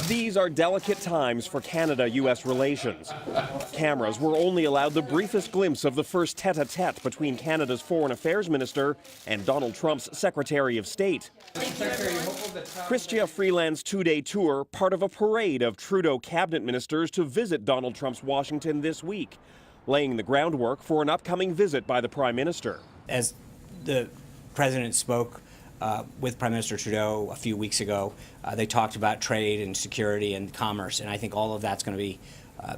These are delicate times for Canada-U.S. relations. Cameras were only allowed the briefest glimpse of the first tete-a-tete between Canada's Foreign Affairs Minister and Donald Trump's Secretary of State. Chrystia Freeland's two-day tour, part of a parade of Trudeau cabinet ministers to visit Donald Trump's Washington this week, laying the groundwork for an upcoming visit by the Prime Minister. As the President spoke with Prime Minister Trudeau a few weeks ago, they talked about trade and security and commerce, and I think all of that's going to be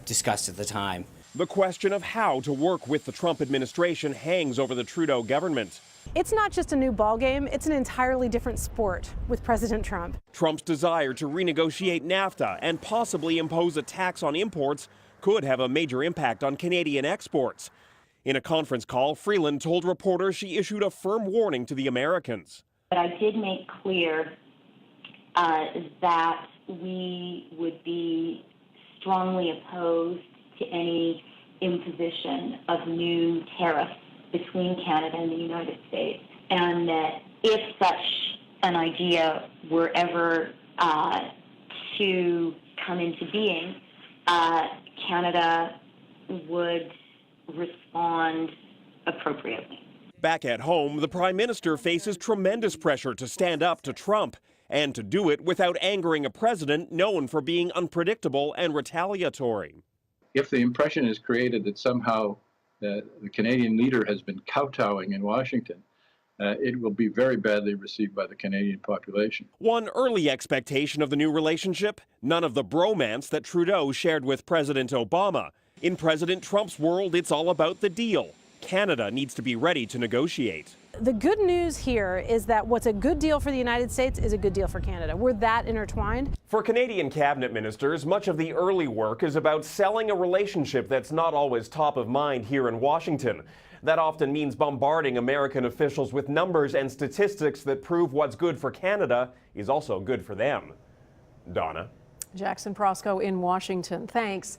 discussed at the time. The question of how to work with the Trump administration hangs over the Trudeau government. It's not just a new ballgame, it's an entirely different sport with President Trump. Trump's desire to renegotiate NAFTA and possibly impose a tax on imports could have a major impact on Canadian exports. In a conference call, Freeland told reporters she issued a firm warning to the Americans. But I did make clear that we would be strongly opposed to any imposition of new tariffs between Canada and the United States, and that if such an idea were ever to come into being, Canada would respond appropriately. Back at home, the Prime Minister faces tremendous pressure to stand up to Trump and to do it without angering a president known for being unpredictable and retaliatory. If the impression is created that somehow the Canadian leader has been kowtowing in Washington, it will be very badly received by the Canadian population. One early expectation of the new relationship, none of the bromance that Trudeau shared with President Obama. In President Trump's world, it's all about the deal. Canada needs to be ready to negotiate. The good news here is that what's a good deal for the United States is a good deal for Canada. We're that intertwined. For Canadian cabinet ministers, much of the early work is about selling a relationship that's not always top of mind here in Washington. That often means bombarding American officials with numbers and statistics that prove what's good for Canada is also good for them. Donna. Jackson Proskow in Washington. Thanks.